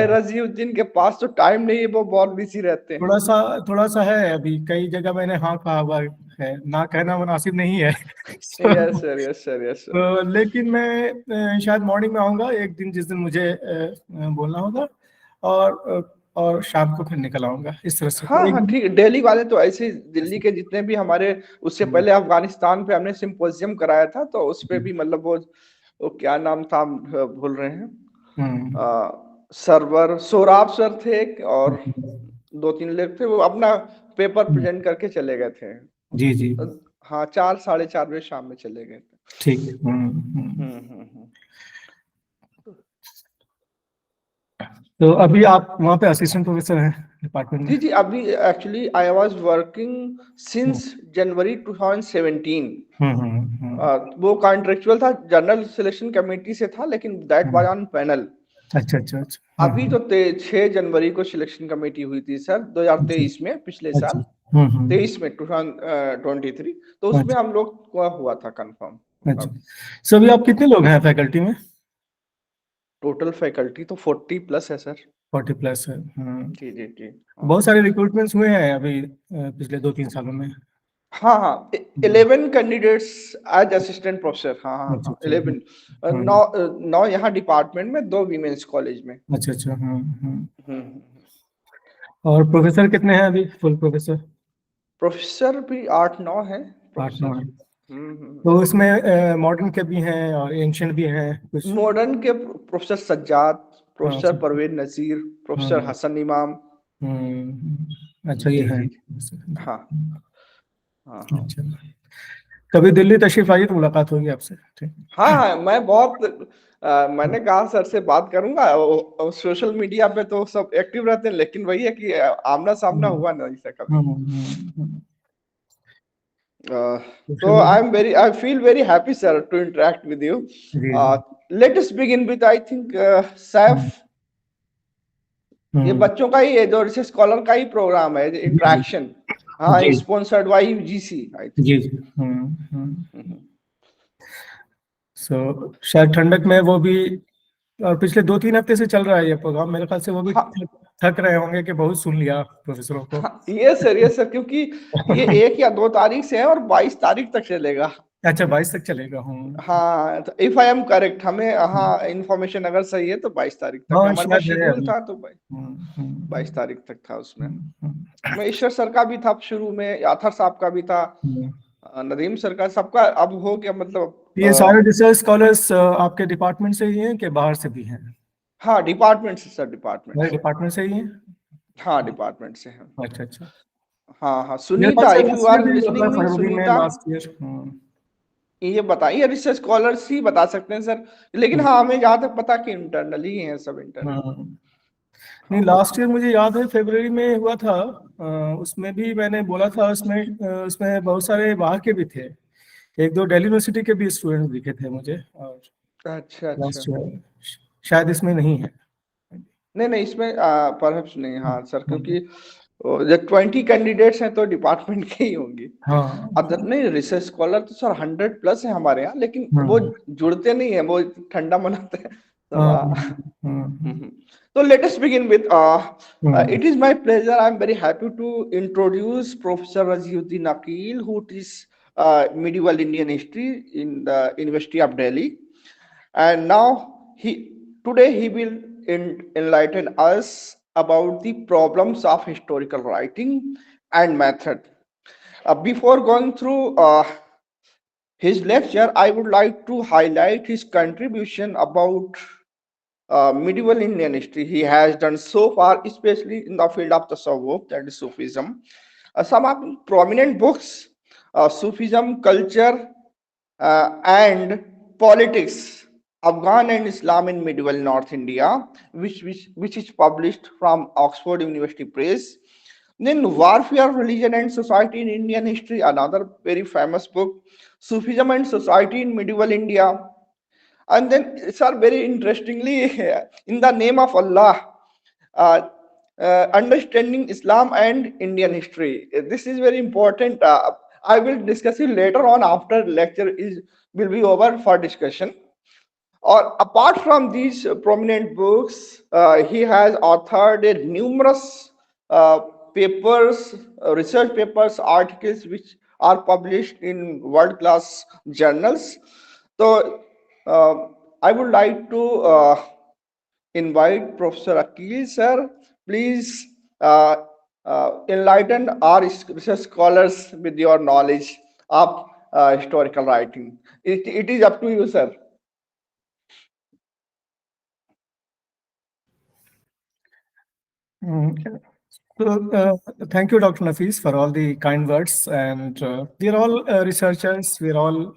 रजीउद्दीन के पास तो टाइम नहीं है, वो बहुत बिजी रहते हैं। थोड़ा सा है, अभी कई जगह मैंने हाँ कहा हुआ है, ना कहना मुनासिब नहीं है। Yes sir, yes sir, yes sir. लेकिन मैं शायद मॉर्निंग में आऊँगा एक दिन, जिस दिन मुझे बोलना होगा, और शाम को फिर निकल आऊँगा, इस तरह से। हाँ तो एक हाँ दिन। ठीक है, दिल्ली वाले तो ऐसे ही, दिल्ली के जितने भी हमारे, उससे पहले अफगानिस्तान पे हमने सिंपोजियम कराया था, तो उस पे भी मतलब वो क्या नाम था, हम भूल रहे हैं। हम्म, सर्वर सोराब सर थे एक, और दो तीन लोग थे, वो अपना पेपर प्रेजेंट करके चले गए थे। जी जी, हाँ, 4 साढ़े 4 बजे शाम में चले गए थे। ठीक है। हम्म। तो अभी आप वहाँ पे असिस्टेंट प्रोफेसर हैं डिपार्टमेंट में? जी जी, अभी actually I was working since January 2017। वो कॉन्ट्रेक्चुअल था, जनरल सिलेक्शन कमेटी से था, लेकिन दैट वाज ऑन पैनल। अच्छा अच्छा अच्छा। अभी तो 6 जनवरी को सिलेक्शन कमेटी हुई थी सर, 2023 में, पिछले अच्छा। साल 23 में, 2023। तो उसमें अच्छा हम लोग का हुआ था कंफर्म। अच्छा। सो अभी आप कितने लोग हैं फैकल्टी में? टोटल फैकल्टी तो 40+ है सर। 40+ है। जी जी जी। हाँ बहुत सारे रिक्रूटमेंट्स हुए हैं अभी पिछले 2-3 सालों में। हाँ हाँ, हम्म, 11 कैंडिडेट्स एज असिस्टेंट प्रोफेसर। हाँ हाँ अच्छा हाँ, अच्छा। 11। हम्म, नौ, नौ यहाँ डिपार्टमेंट में, 2 वीमेंस कॉलेज में। अच्छा अच्छा। हम्म। हम्म। और प्रोफेसर कितने हैं अभी, फुल प्रोफेसर? प्रोफेसर भी 8 9 है 8-9 प्रोफेसर। हैं। तो इसमें मॉडर्न के भी हैं और एंशियंट भी हैं कुछ? मॉडर्न के प्रोफेसर सज्जाद, हाँ प्रोफेसर परवेज नजीर, प्रोफेसर हाँ। हसन इमाम। अच्छा, ये जी है। जी। हाँ हाँ हाँ। अच्छा, कभी दिल्ली तशरीफ आइए तो मुलाकात होगी आपसे, ठीक। हाँ हाँ, मैं बहुत मैंने कहा सर से बात करूंगा। सोशल मीडिया पे तो सब एक्टिव रहते हैं, लेकिन वही है कि आमना सामना हम्म, हुआ नहीं सर कभी। हम्म। So I feel very happy, sir, to interact with you. Ji ji. Let us begin with, I think, hmm, Saif, ये हम्म, बच्चों का ही है, जो रिसर्च स्कॉलर का ही प्रोग्राम है, जी इंटरेक्शन। हाँ, जी sponsored by UGC, I think. जी जी। सो शायद ठंडक में वो भी, और पिछले 2-3 हफ्ते से चल रहा है ये प्रोग्राम, मेरे ख्याल से वो भी हाँ थक रहे होंगे कि बहुत सुन लिया प्रोफेसरों को। हाँ, ये सर, क्योंकि ये 1 या 2 तारीख से है और 22 तारीख तक चलेगा। अच्छा, 22 तक चलेगा। हाँ, तो इफ आई एम करेक्ट, हमें, हाँ, इंफॉर्मेशन अगर सही है तो 22 तारीख तक है हाँ, हमारे पास शायद है शेड्यूल अभी। था, तो बाईस तारीख तक था उसमें। मैं ईश्वर सर का भी था शुरू में, याथर साहब का भी था, हम्म। नदीम सर का, सबका अब हो गया मतलब। ये सारे रिसर्च स्कॉलर्स आपके डिपार्टमेंट से ही हैं कि बाहर से भी हैं? हाँ, डिपार्टमेंट से सर, डिपार्टमेंट मेरे से। डिपार्टमेंट से ही हैं। हाँ, डिपार्टमेंट से है। अच्छा अच्छा। हाँ हाँ, मेरे ख्याल सुनीता, से इफ यू लास्ट ईयर आर भी हुआ था, लिसनिंग मी, फरवरी में, सुनीता, लास्ट ईयर। ये बताइए, रिसर्च स्कॉलर्स ही बता सकते हैं सर, लेकिन हाँ, हमें जहाँ तक पता कि इंटरनली ही है, सब इंटरनल। नहीं, हाँ लास्ट ईयर मुझे याद है फरवरी में हुआ था। उसमें भी मैंने बोला था, उसमें बहुत सारे बाहर के भी थे। 1-2 दिल्ली यूनिवर्सिटी के भी स्टूडेंट्स दिखे थे मुझे। और अच्छा अच्छा। लास्ट ईयर शायद इसमें नहीं है। नहीं नहीं, इसमें परहैप्स नहीं, हाँ सर, हम्म, क्योंकि जब 20 कैंडिडेट्स हैं तो डिपार्टमेंट के ही होंगे। हाँ। अब नहीं, रिसर्च स्कॉलर तो सर 100+ है हमारे यहाँ, लेकिन वो हम्म, जुड़ते नहीं है, वो ठंडा मनाते हैं सब। हाँ, हम्म, तो let us begin with, hmm, it is my pleasure, I'm very happy to introduce Professor Raziuddin Aquil, who teaches medieval Indian history in the University of Delhi. And now today he will enlighten us about the problems of historical writing and method. Before going through his lecture, I would like to highlight his contribution about medieval Indian history he has done so far, especially in the field of tasawwuf, that is Sufism. Some of prominent books, Sufism, Culture, and Politics, Afghan and Islam in Medieval North India, which is published from Oxford University Press. Then Warfare, Religion and Society in Indian History, another very famous book, Sufism and Society in Medieval India. And then, sir, very interestingly, in the name of Allah, uh, understanding Islam and Indian history. This is very important. I will discuss it later on after lecture is will be over for discussion. Or apart from these prominent books, he has authored numerous uh, papers, research papers, articles which are published in world-class journals. So I would like to invite Professor Akil sir. Please enlighten our research scholars with your knowledge of historical writing. It is up to you, sir. Mm. So, thank you, Dr. Nafis, for all the kind words. And we are all researchers. We are all,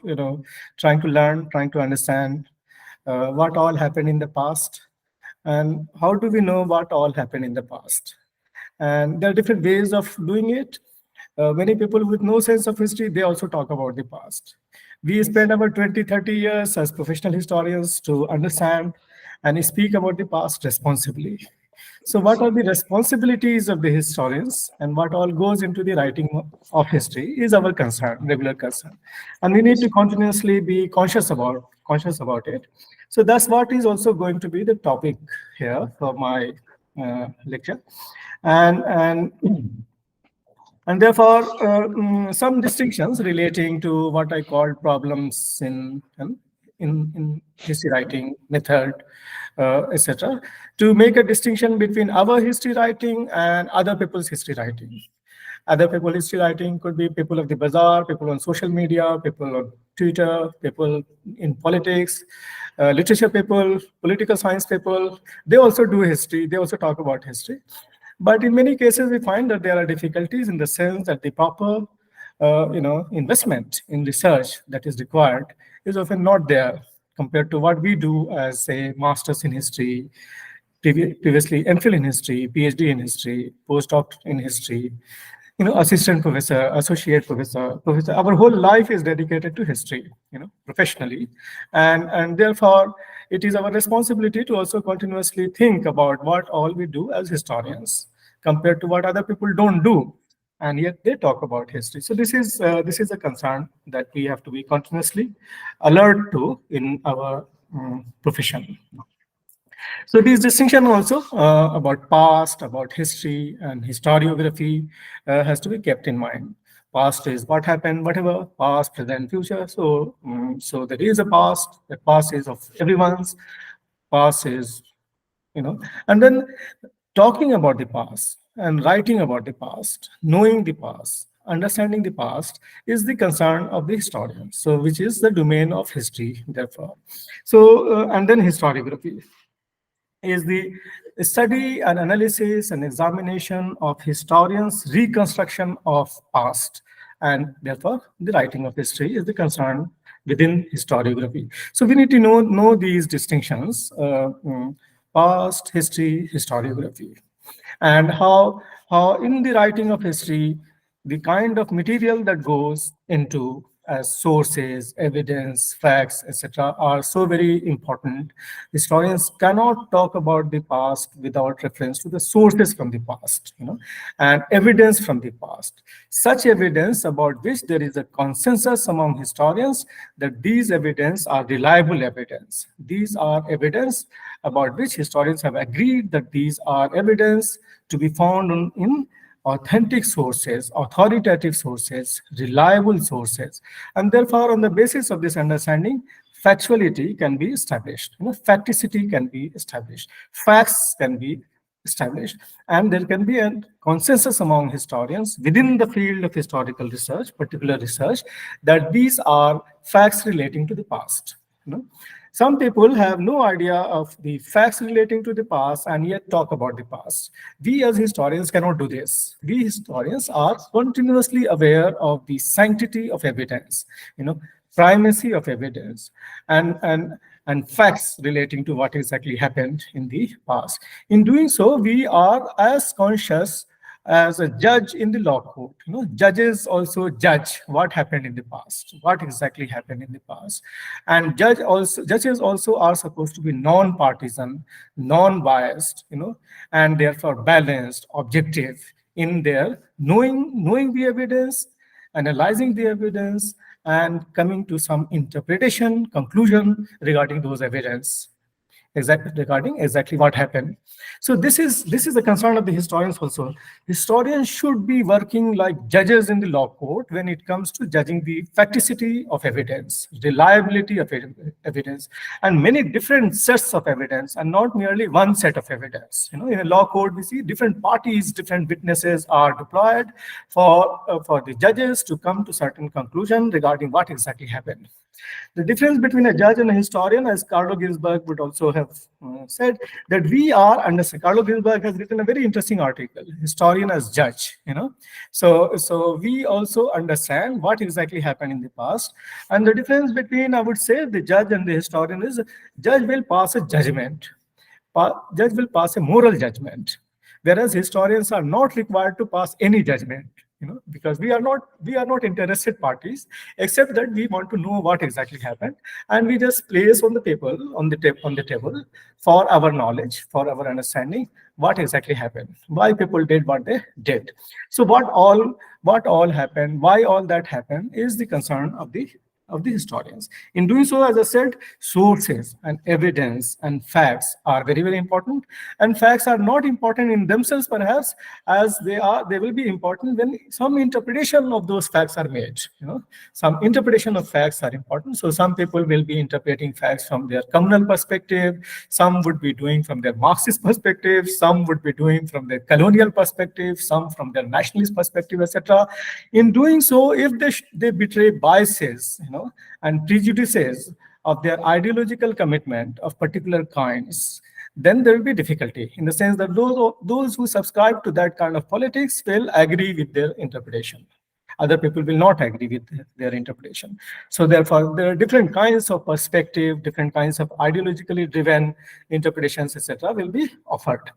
trying to learn, trying to understand what all happened in the past, and how do we know what all happened in the past. And there are different ways of doing it. Many people with no sense of history, they also talk about the past. We Yes. spend about 20, 30 years as professional historians to understand and speak about the past responsibly. So, what Yes. are the responsibilities of the historians and what all goes into the writing of history is our concern, regular concern, and we need Yes. to continuously be conscious about it. So that's what is also going to be the topic here for my lecture, and and therefore some distinctions relating to what I call problems in history writing method, etc., to make a distinction between our history writing and other people's history writing. Other people history writing could be people of the bazaar, people on social media, people on Twitter, people in politics, literature people, political science people. They also do history. They also talk about history. But in many cases, we find that there are difficulties in the sense that the proper, investment in research that is required is often not there compared to what we do as a masters in history, previously MPhil in history, PhD in history, postdoc in history, assistant professor, associate professor, professor. Our whole life is dedicated to history, professionally, and therefore it is our responsibility to also continuously think about what all we do as historians compared to what other people don't do, and yet they talk about history. So this is a concern that we have to be continuously alert to in our profession. So these distinction also about past, about history and historiography has to be kept in mind. Past is what happened, whatever, past, present, future. So there is a past. The past is of everyone's. Past is, and then talking about the past and writing about the past, knowing the past, understanding the past is the concern of the historian. So which is the domain of history, therefore. So and then historiography is the study and analysis and examination of historians' reconstruction of past, and therefore the writing of history is the concern within historiography. So we need to know these distinctions: past, history, historiography, and how in the writing of history the kind of material that goes into as sources, evidence, facts, etc., are so very important. Historians cannot talk about the past without reference to the sources from the past, and evidence from the past. Such evidence about which there is a consensus among historians that these evidence are reliable evidence. These are evidence about which historians have agreed that these are evidence to be found in authentic sources, authoritative sources, reliable sources. And therefore, on the basis of this understanding, factuality can be established, facticity can be established, facts can be established, and there can be a consensus among historians within the field of historical research, particular research, that these are facts relating to the past. Some people have no idea of the facts relating to the past and yet talk about the past. We as historians cannot do this. We historians are continuously aware of the sanctity of evidence, primacy of evidence, and facts relating to what exactly happened in the past. In doing so, we are as conscious as a judge in the law court. Judges also judge what happened in the past, what exactly happened in the past. And judges also are supposed to be non-partisan, non-biased, and therefore balanced, objective in their knowing the evidence, analyzing the evidence, and coming to some interpretation, conclusion regarding those evidence, regarding exactly what happened. So this is the concern of the historians also. Historians should be working like judges in the law court when it comes to judging the facticity of evidence, reliability of evidence, and many different sets of evidence, and not merely one set of evidence. In a law court, we see different parties, different witnesses are deployed for the judges to come to certain conclusion regarding what exactly happened. The difference between a judge and a historian, as Carlo Ginzburg would also have said, that we are understanding. Carlo Ginzburg has written a very interesting article, historian as judge. So we also understand what exactly happened in the past, and the difference between, I would say, the judge and the historian is, judge will pass a judgment, judge will pass a moral judgment, whereas historians are not required to pass any judgment. Because we are not interested parties, except that we want to know what exactly happened, and we just place on the paper, on the table, for our knowledge, for our understanding, what exactly happened, why people did what they did. So what all happened, why all that happened, is the concern of the historians. In doing so, as I said, sources and evidence and facts are very, very important. And facts are not important in themselves, perhaps, as they will be important when some interpretation of those facts are made. Some interpretation of facts are important. So some people will be interpreting facts from their communal perspective, some would be doing from their Marxist perspective, some would be doing from their colonial perspective, some from their nationalist perspective, etc. In doing so, if they betray biases, and prejudices of their ideological commitment of particular kinds, then there will be difficulty, in the sense that those who subscribe to that kind of politics will agree with their interpretation. Other people will not agree with their interpretation. So therefore, there are different kinds of perspective, different kinds of ideologically driven interpretations, etc., will be offered.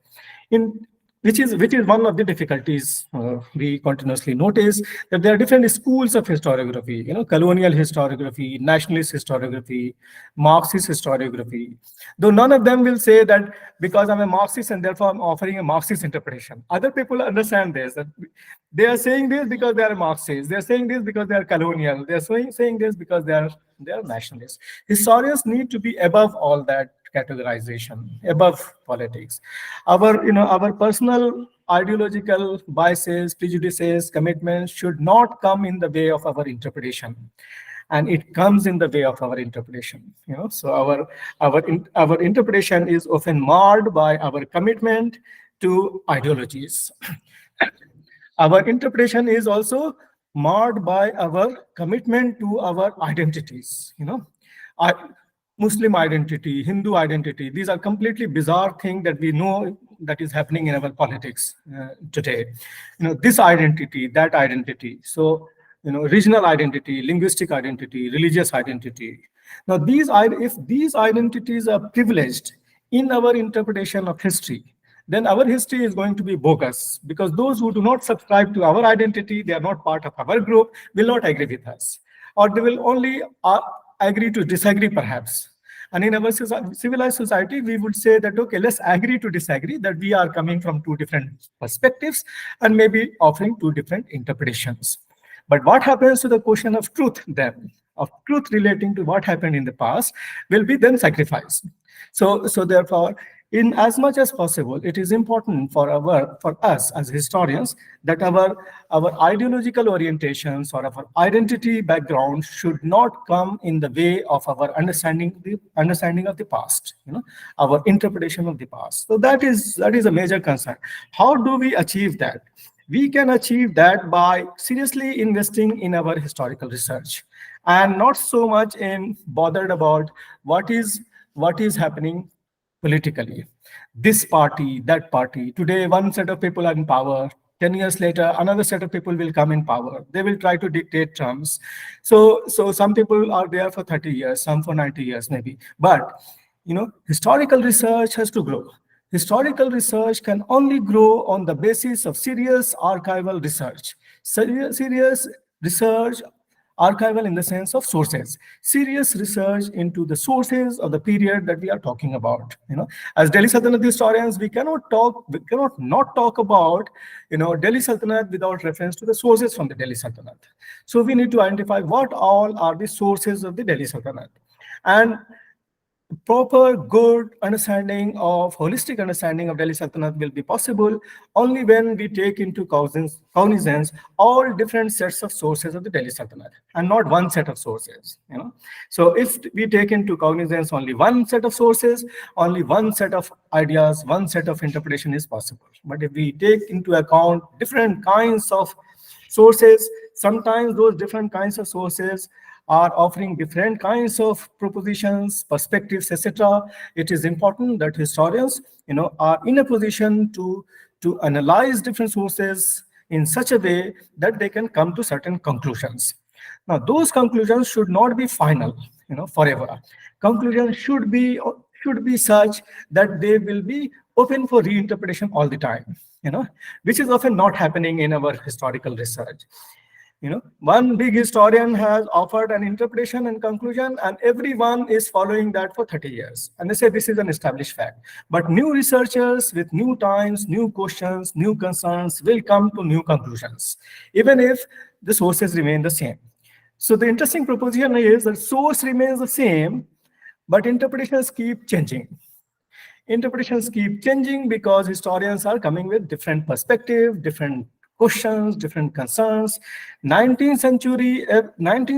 Which is one of the difficulties we continuously notice, that there are different schools of historiography, colonial historiography, nationalist historiography, Marxist historiography. Though none of them will say that because I'm a Marxist and therefore I'm offering a Marxist interpretation. Other people understand this, that they are saying this because they are Marxists, they are saying this because they are colonial, they are saying this because they are nationalists. Historians need to be above all that categorization, above politics. Our personal ideological biases, prejudices, commitments should not come in the way of our interpretation, and it comes in the way of our interpretation. So our interpretation is often marred by our commitment to ideologies. Our interpretation is also marred by our commitment to our identities. Muslim identity, Hindu identity, these are completely bizarre things that we know that is happening in our politics today. This identity, that identity. So, regional identity, linguistic identity, religious identity. Now, if these identities are privileged in our interpretation of history, then our history is going to be bogus, because those who do not subscribe to our identity, they are not part of our group, will not agree with us, or they will only agree to disagree, perhaps. And in our civilized society, we would say that, okay, let's agree to disagree, that we are coming from two different perspectives and maybe offering two different interpretations. But what happens to the question of truth then, of truth relating to what happened in the past, will be then sacrificed. So therefore, in as much as possible, it is important for us as historians that our ideological orientations or our identity background should not come in the way of our understanding of the past, our interpretation of the past. So that is a major concern. How do we achieve that? We can achieve that by seriously investing in our historical research, and not so much in bothered about what is happening politically. This party, that party. Today, one set of people are in power. 10 years later, another set of people will come in power. They will try to dictate terms. So some people are there for 30 years, some for 90 years maybe. But, historical research has to grow. Historical research can only grow on the basis of serious archival research. Serious research Archival in the sense of sources, serious research into the sources of the period that we are talking about. As Delhi Sultanate historians, we cannot not talk about, Delhi Sultanate without reference to the sources from the Delhi Sultanate. So we need to identify what all are the sources of the Delhi Sultanate. And proper, good understanding of, holistic understanding of Delhi Sultanate will be possible only when we take into cognizance all different sets of sources of the Delhi Sultanate and not one set of sources. So if we take into cognizance only one set of sources, only one set of ideas, one set of interpretation is possible. But if we take into account different kinds of sources, sometimes those different kinds of sources are offering different kinds of propositions, perspectives, etc. It is important that historians, are in a position to analyze different sources in such a way that they can come to certain conclusions. Now, those conclusions should not be final, forever. Conclusions should be such that they will be open for reinterpretation all the time, which is often not happening in our historical research. One big historian has offered an interpretation and conclusion, and everyone is following that for 30 years. And they say this is an established fact. But new researchers with new times, new questions, new concerns will come to new conclusions, even if the sources remain the same. So the interesting proposition is that source remains the same, but interpretations keep changing. Interpretations keep changing because historians are coming with different perspectives, different questions, different concerns. 19th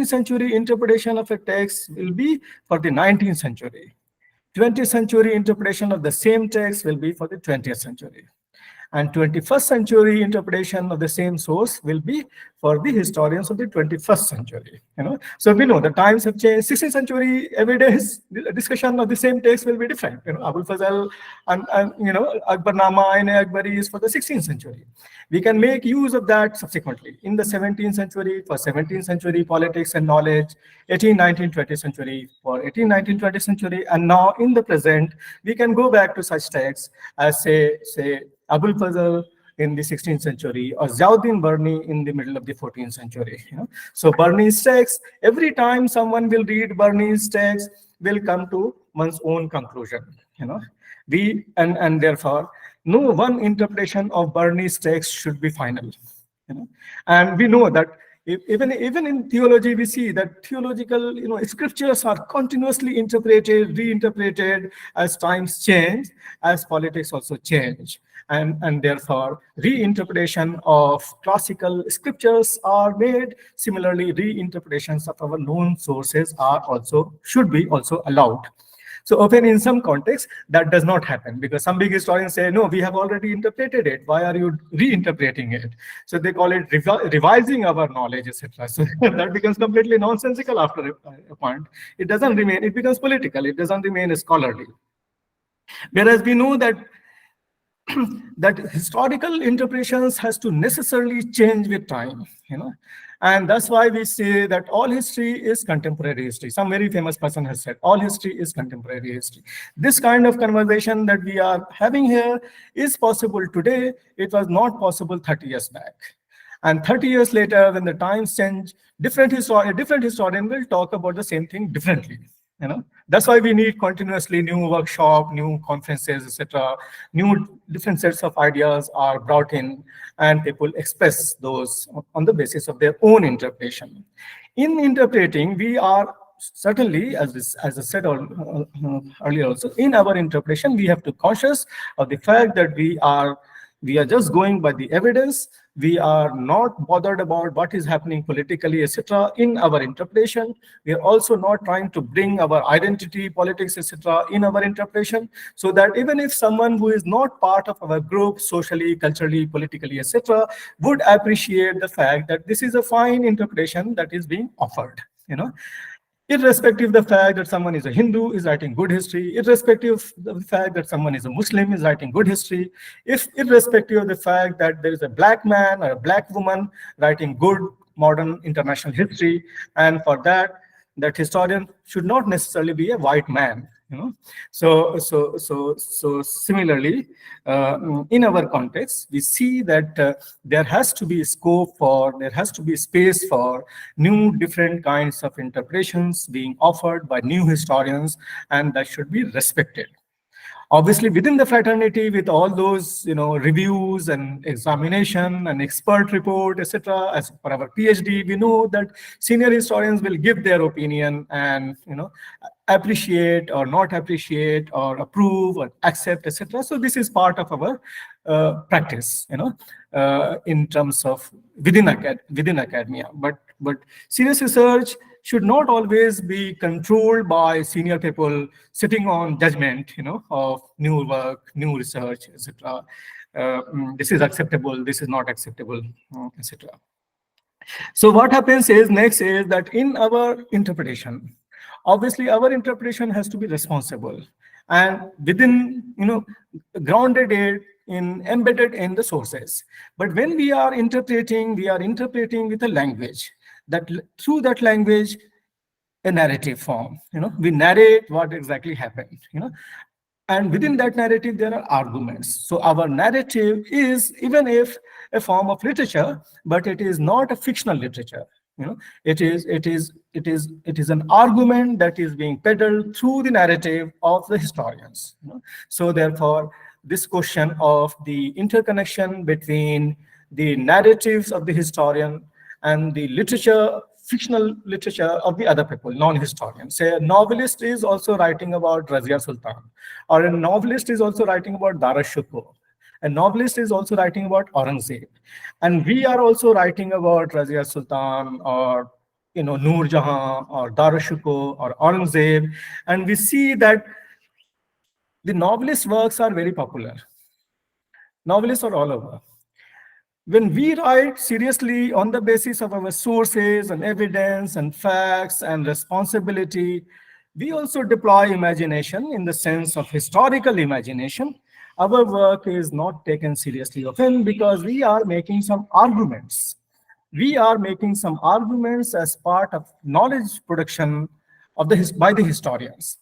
century interpretation of a text will be for the 19th century. 20th century interpretation of the same text will be for the 20th century. And 21st century interpretation of the same source will be for the historians of the 21st century. So we know the times have changed. 16th century evidence discussion of the same text will be different. Abul Fazl and Akbarnama in Akbari is for the 16th century. We can make use of that subsequently in the 17th century for 17th century politics and knowledge, 18th, 19th, 20th century for 18th, 19th, 20th century, and now in the present we can go back to such texts as say Abul Fazl in the 16th century or Ziauddin Barni in the middle of the 14th century. So Barni's text, every time someone will read Barni's text, will come to one's own conclusion. And therefore no one interpretation of Barni's text should be final. And we know that even in theology, we see that theological scriptures are continuously interpreted, reinterpreted as times change, as politics also change. And therefore, reinterpretation of classical scriptures are made. Similarly, reinterpretations of our known sources should be also allowed. So often in some contexts, that does not happen because some big historians say, no, we have already interpreted it. Why are you reinterpreting it? So they call it revising our knowledge, etc. So that becomes completely nonsensical after a point. It doesn't remain, it becomes political. It doesn't remain scholarly. Whereas we know that that historical interpretations has to necessarily change with time, and that's why we say that all history is contemporary history. Some very famous person has said all history is contemporary history. This kind of conversation that we are having here is possible today. It was not possible 30 years back. And 30 years later, when the times change, different historian will talk about the same thing differently. That's why we need continuously new workshop, new conferences, etc. New different sets of ideas are brought in, and people express those on the basis of their own interpretation. In interpreting, we are certainly, as I said earlier also, in our interpretation, we have to be conscious of the fact that we are just going by the evidence. We are not bothered about what is happening politically, etc. in our interpretation. We are also not trying to bring our identity, politics, etc. in our interpretation, so that even if someone who is not part of our group, socially, culturally, politically, etc., would appreciate the fact that this is a fine interpretation that is being offered, irrespective of the fact that someone is a Hindu, is writing good history, irrespective of the fact that someone is a Muslim, is writing good history, irrespective of the fact that there is a black man or a black woman writing good modern international history, and for that historian should not necessarily be a white man. So similarly, in our context, we see that there has to be scope for, there has to be space for new different kinds of interpretations being offered by new historians, and that should be respected. Obviously, within the fraternity, with all those reviews and examination and expert report, etc., as for our PhD, we know that senior historians will give their opinion and appreciate or not appreciate or approve or accept, etc. So this is part of our practice, in terms of within academia. But serious research should not always be controlled by senior people sitting on judgment, of new work, new research, etc. This is acceptable, this is not acceptable, etc. So what happens is next is that in our interpretation, obviously our interpretation has to be responsible and within, grounded it in, embedded in the sources. But when we are interpreting with a language that through that language, a narrative form, we narrate what exactly happened, and within that narrative there are arguments. So our narrative is, even if a form of literature, but it is not a fictional literature. It is an argument that is being peddled through the narrative of the historians. So therefore, this question of the interconnection between the narratives of the historian and the literature, fictional literature of the other people, non-historians. Say a novelist is also writing about Razia Sultan, or a novelist is also writing about Dara Shikoh. A novelist is also writing about Aurangzeb. And we are also writing about Razia Sultan or Noor Jahan or Dara Shikoh or Aurangzeb. And we see that the novelist works are very popular. Novelists are all over. When we write seriously on the basis of our sources and evidence and facts and responsibility, we also deploy imagination in the sense of historical imagination. Our work is not taken seriously often because we are making some arguments. We are making some arguments as part of knowledge production of by the historians.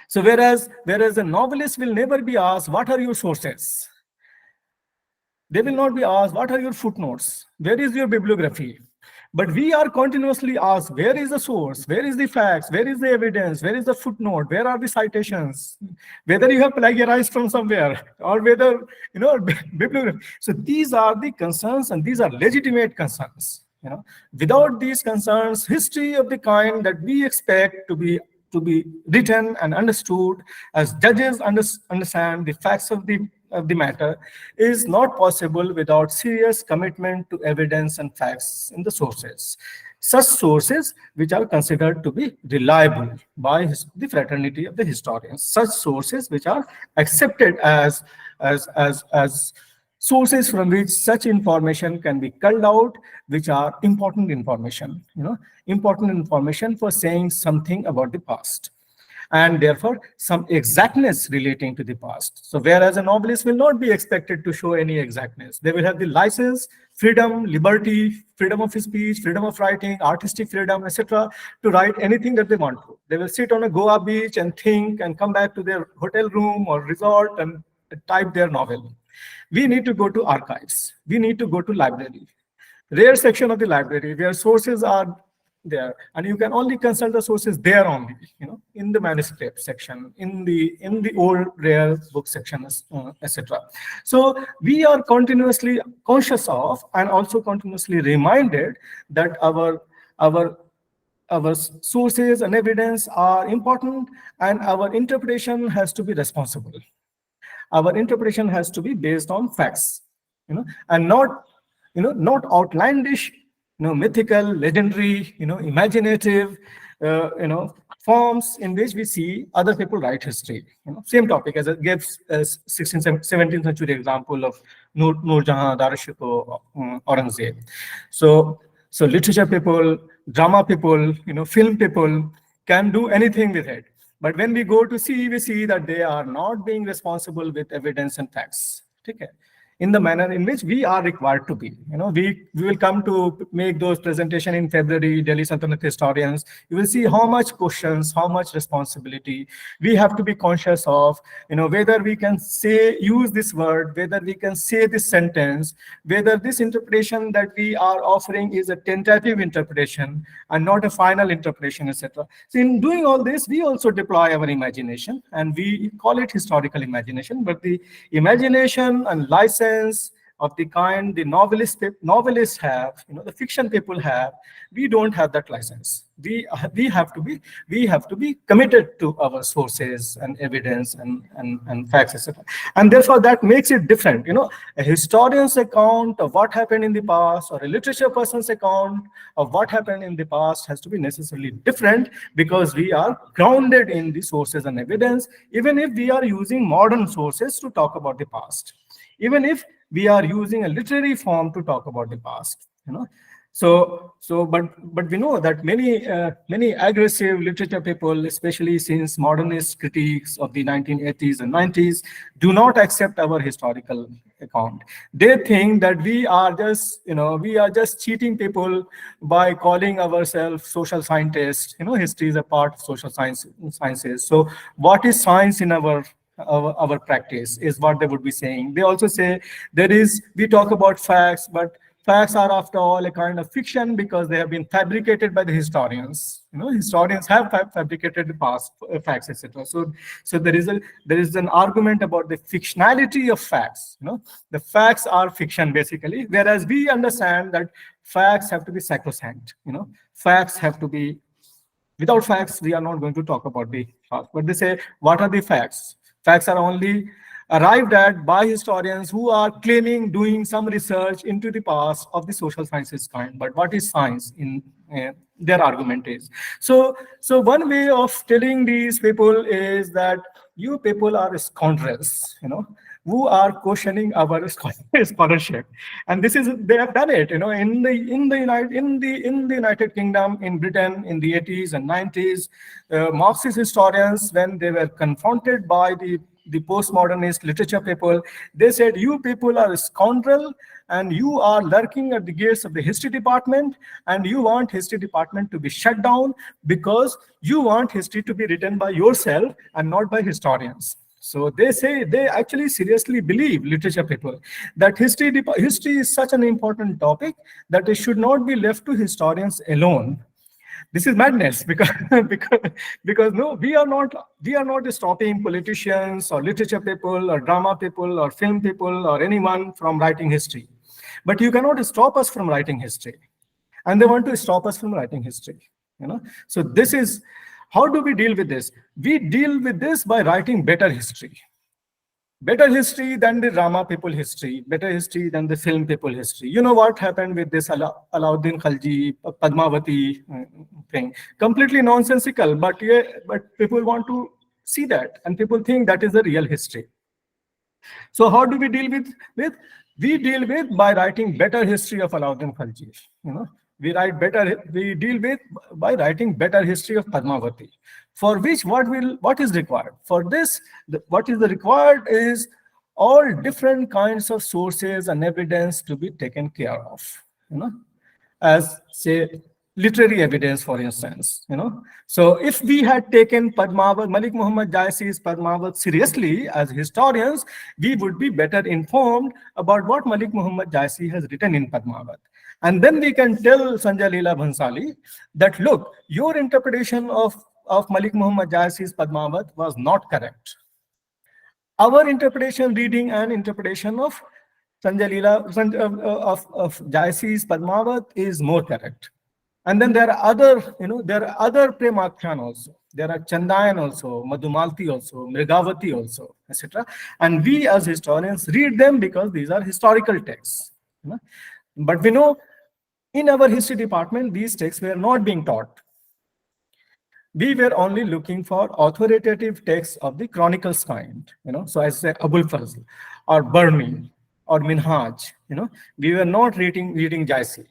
So whereas a novelist will never be asked, what are your sources? They will not be asked, what are your footnotes? Where is your bibliography? But we are continuously asked, where is the source? Where is the facts? Where is the evidence? Where is the footnote? Where are the citations? Whether you have plagiarized from somewhere or whether, bibliography. So these are the concerns, and these are legitimate concerns. Without these concerns, history of the kind that we expect to be written and understood as judges understand the facts of the matter is not possible without serious commitment to evidence and facts in the sources. Such sources which are considered to be reliable by the fraternity of the historians. Such sources which are accepted as sources from which such information can be culled out, which are important information, important information for saying something about the past, and therefore some exactness relating to the past. So whereas a novelist will not be expected to show any exactness, they will have the license, freedom, liberty, freedom of speech, freedom of writing, artistic freedom, etc., to write anything that they want to. They will sit on a Goa beach and think and come back to their hotel room or resort and type their novel. We need to go to archives. We need to go to library. Rare section of the library where sources are there, and you can only consult the sources there only, in the manuscript section, in the old rare book section, etc. So we are continuously conscious of and also continuously reminded that our sources and evidence are important, and our interpretation has to be responsible. Our interpretation has to be based on facts, and not outlandish, mythical, legendary, imaginative, forms in which we see other people write history. Same topic as I gave 16th, 17th century example of Noor Jahan, Dara Shikoh, Aurangzeb. So literature people, drama people, film people can do anything with it. But when we go to see, we see that they are not being responsible with evidence and facts. Okay. in the manner in which we are required to be. We will come to make those presentation in February, Delhi Sultanate historians. You will see how much questions, how much responsibility we have to be conscious of, whether we can use this word, whether we can say this sentence, whether this interpretation that we are offering is a tentative interpretation and not a final interpretation, etc. So in doing all this, we also deploy our imagination, and we call it historical imagination. But the imagination and license of the kind the novelists have, the fiction people have, we don't have that license. We have to be committed to our sources and evidence and facts, etc. And therefore that makes it different. A historian's account of what happened in the past, or a literature person's account of what happened in the past, has to be necessarily different, because we are grounded in the sources and evidence, even if we are using modern sources to talk about the past, even if we are using a literary form to talk about the past. But we know that many aggressive literature people, especially since modernist critiques of the 1980s and 90s, do not accept our historical account. They think that we are just cheating people by calling ourselves social scientists. History is a part of social sciences. So what is science in our practice, is what they would be saying. They also say we talk about facts, but facts are after all a kind of fiction, because they have been fabricated by the historians. Historians have fabricated the past facts, etc. So there is an argument about the fictionality of facts. The facts are fiction basically, whereas we understand that facts have to be sacrosanct. Facts have to be, without facts we are not going to talk about the past. But they say, what are the facts? Facts are only arrived at by historians who are claiming doing some research into the past of the social sciences kind. But what is science in their argument is? So one way of telling these people is that you people are scoundrels, who are questioning our scholarship. And they have done it, in the United Kingdom, in Britain, in the 80s and 90s. Marxist historians, when they were confronted by the postmodernist literature people, they said, you people are a scoundrel, and you are lurking at the gates of the history department, and you want history department to be shut down because you want history to be written by yourself and not by historians. So they actually seriously believe, literature people, that history is such an important topic that it should not be left to historians alone. This is madness, because no, we are not stopping politicians or literature people or drama people or film people or anyone from writing history. But you cannot stop us from writing history. And they want to stop us from writing history. So this is, how do we deal with this? We deal with this by writing better history. Better history than the drama people history, better history than the film people history. You know what happened with this Alauddin Khalji, Padmavati thing? Completely nonsensical, but people want to see that, and people think that is the real history. So how do we deal with? We deal with by writing better history of Alauddin Khalji. We deal with by writing better history of Padmavati. For which what is required? For this, what is required is all different kinds of sources and evidence to be taken care of. As say literary evidence, for instance. So if we had taken Malik Muhammad Jaisi's Padmavat seriously as historians, we would be better informed about what Malik Muhammad Jaisi has written in Padmavat. And then we can tell Sanjay Leela Bhansali that, look, your interpretation of Malik Muhammad Jaisi's Padmavat was not correct. Our interpretation of Sanjay Leela of Jaisi's Padmavat is more correct. And then there are other Premakhyan also. There are Chandayan also, Madhumalti also, Mrigavati also, etc. And we as historians read them because these are historical texts. But we know in our history department, these texts were not being taught. We were only looking for authoritative texts of the chronicles kind. So I say Abul Fazl or Burmi or Minhaj. We were not reading Jaisi.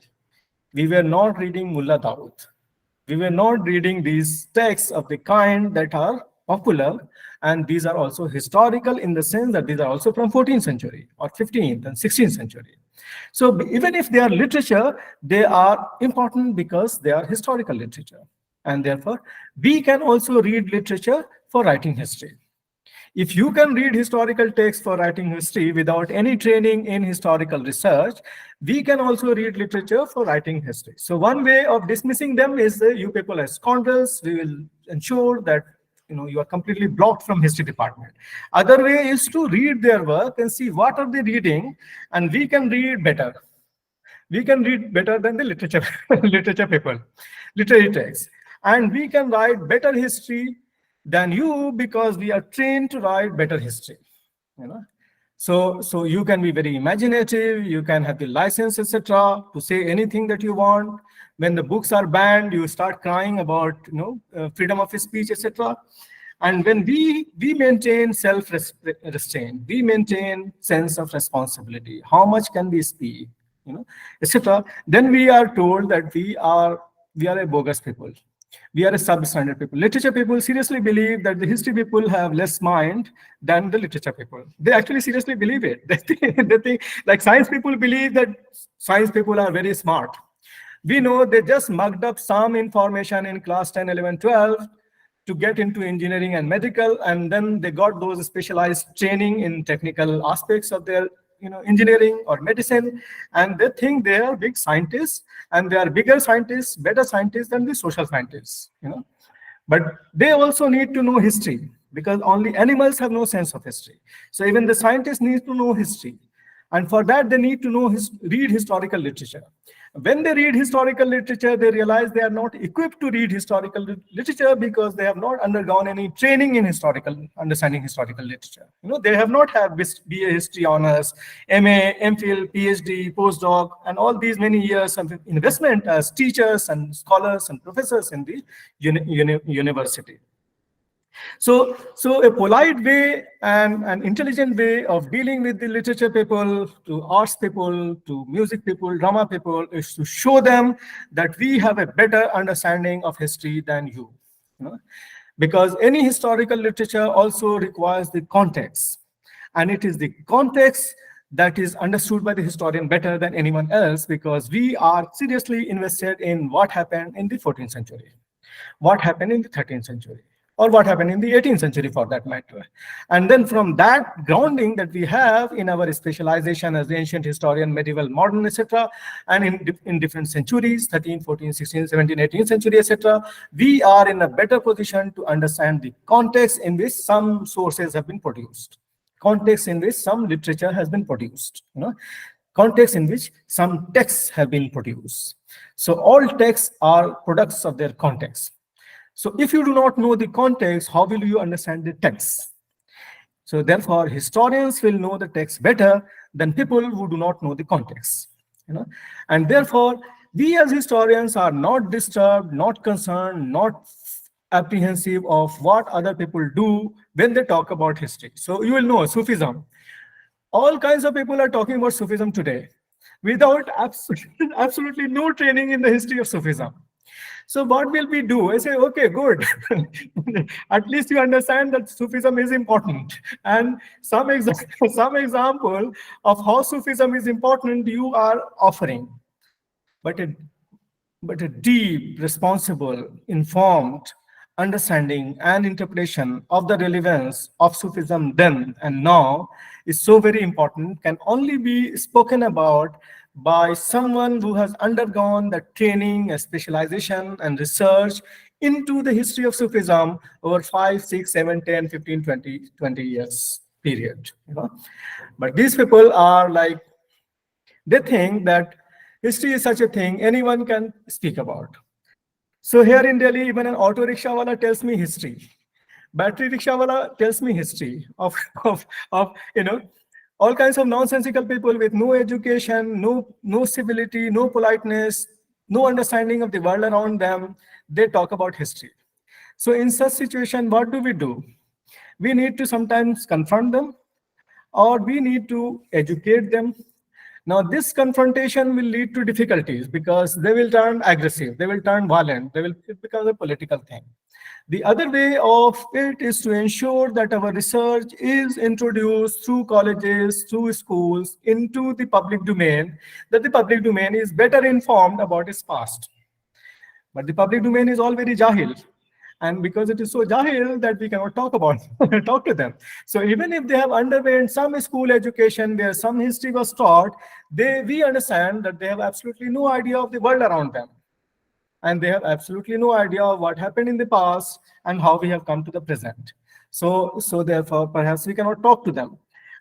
We were not reading Mullah Daud. We were not reading these texts of the kind that are popular And these are also historical in the sense that these are also from 14th century or 15th and 16th century. So even if they are literature, they are important because they are historical literature. And therefore, we can also read literature for writing history. If you can read historical texts for writing history without any training in historical research, we can also read literature for writing history. So one way of dismissing them is you people as scoundrels. We will ensure that you are completely blocked from history department. Other way is to read their work and see what are they reading, and we can read better. We can read better than the literature literature people, literary texts, and we can write better history than you because we are trained to write better history. You know, so you can be very imaginative. You can have the license, etc., to say anything that you want. When the books are banned, you start crying about freedom of speech, etc. And when we maintain self-restraint, we maintain sense of responsibility. How much can we speak, etc. Then we are told that we are a bogus people. We are a substandard people. Literature people seriously believe that the history people have less mind than the literature people. They actually seriously believe it. They think like science people believe that science people are very smart. We know they just mugged up some information in class 10, 11, 12 to get into engineering and medical, and then they got those specialized training in technical aspects of their engineering or medicine, and they think they are big scientists, and they are bigger scientists, better scientists than the social scientists. But they also need to know history, because only animals have no sense of history. So even the scientists need to know history, and for that they need to read historical literature. When they read historical literature, they realize they are not equipped to read historical literature because they have not undergone any training in understanding historical literature. They have not had BA history honors, MA, MPhil, PhD, postdoc, and all these many years of investment as teachers and scholars and professors in the university. So a polite way and an intelligent way of dealing with the literature people, to arts people, to music people, drama people, is to show them that we have a better understanding of history than you. Because any historical literature also requires the context. And it is the context that is understood by the historian better than anyone else, because we are seriously invested in what happened in the 14th century, what happened in the 13th century, or what happened in the 18th century for that matter. And then from that grounding that we have in our specialization as the ancient historian, medieval, modern, etc., and in different centuries, 13th, 14th, 16th, 17th, 18th century, etc., we are in a better position to understand the context in which some sources have been produced, context in which some literature has been produced, context in which some texts have been produced. So all texts are products of their context. So if you do not know the context, how will you understand the text? So therefore, historians will know the text better than people who do not know the context. And therefore, we as historians are not disturbed, not concerned, not apprehensive of what other people do when they talk about history. So you will know Sufism. All kinds of people are talking about Sufism today without absolutely no training in the history of Sufism. So what will we do? I say, okay, good. At least you understand that Sufism is important. And some example of how Sufism is important you are offering. But a deep, responsible, informed understanding and interpretation of the relevance of Sufism then and now is so very important, can only be spoken about by someone who has undergone the training, specialization, and research into the history of Sufism over 5, 6, 7, 10, 15, 20 years period. But these people are like, they think that history is such a thing anyone can speak about. So here in Delhi, even an auto rickshaw wala tells me history. Battery rickshaw wala tells me history of all kinds of nonsensical people with no education, no civility, no politeness, no understanding of the world around them. They talk about history. So in such situation, what do? We need to sometimes confront them, or we need to educate them. Now, this confrontation will lead to difficulties because they will turn aggressive, they will turn violent, it becomes a political thing. The other way of it is to ensure that our research is introduced through colleges, through schools, into the public domain, that the public domain is better informed about its past. But the public domain is all very jahil. And because it is so jahil that we cannot talk about, talk to them. So even if they have underwent some school education where some history was taught, we understand that they have absolutely no idea of the world around them. And they have absolutely no idea of what happened in the past and how we have come to the present. So therefore, perhaps we cannot talk to them.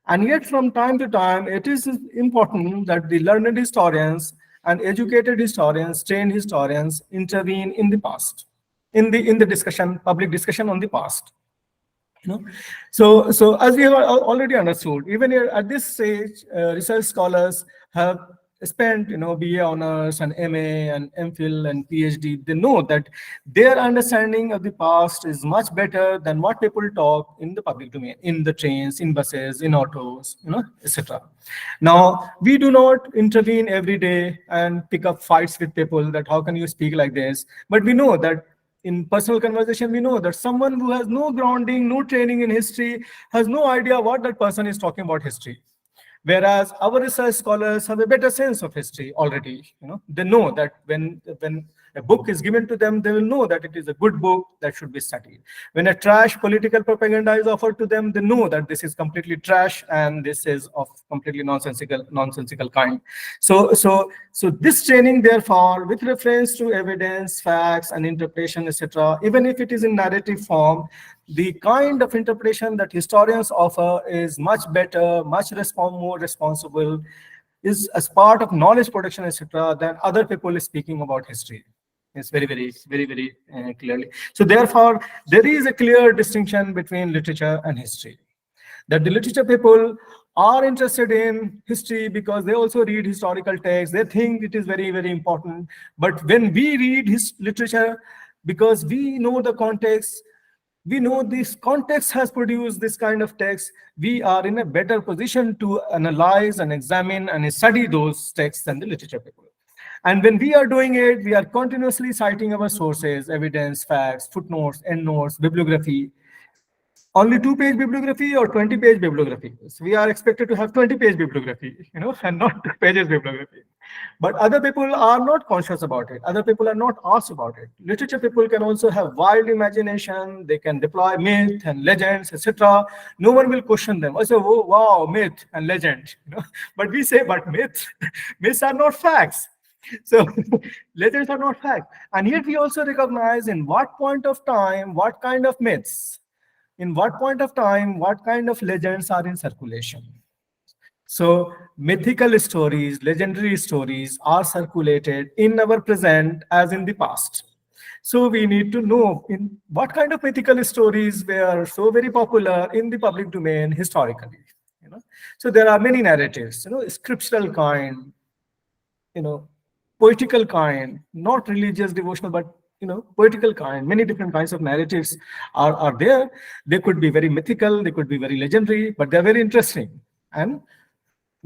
And yet, from time to time, it is important that the learned historians and educated historians, trained historians, intervene in the past, in the discussion, public discussion on the past. You know, so as we have already understood, even here at this stage, research scholars have spent, BA honors and MA and MPhil and PhD. They know that their understanding of the past is much better than what people talk in the public domain, in the trains, in buses, in autos, etc. Now, we do not intervene every day and pick up fights with people that how can you speak like this? But we know that in personal conversation, we know that someone who has no grounding, no training in history, has no idea what that person is talking about history. Whereas our research scholars have a better sense of history already. They know that when a book is given to them, they will know that it is a good book that should be studied. When a trash political propaganda is offered to them, they know that this is completely trash and this is of completely nonsensical kind. So this training, therefore, with reference to evidence, facts, and interpretation, etc., even if it is in narrative form, the kind of interpretation that historians offer is much better, much more responsible, is as part of knowledge production, etc., than other people speaking about history. It's very clearly. So therefore, there is a clear distinction between literature and history. That the literature people are interested in history because they also read historical texts. They think it is very important. But when we read his literature, because we know the context, we know this context has produced this kind of text, we are in a better position to analyze and examine and study those texts than the literature people. And when we are doing it, we are continuously citing our sources, evidence, facts, footnotes, endnotes, bibliography. Only 2-page bibliography or 20-page bibliography. So we are expected to have 20-page bibliography, and not 2 pages bibliography. But other people are not conscious about it. Other people are not asked about it. Literature people can also have wild imagination. They can deploy myth and legends, etc. No one will question them. I say, oh, wow, myth and legend. But we say, but myths are not facts. So legends are not facts. And yet we also recognize in what point of time, what kind of myths, in what point of time, what kind of legends are in circulation. So mythical stories, legendary stories are circulated in our present as in the past. So we need to know in what kind of mythical stories were so very popular in the public domain historically. So there are many narratives, scriptural kind, poetical kind, not religious, devotional, but poetical kind. Many different kinds of narratives are there. They could be very mythical, they could be very legendary, but they're very interesting. And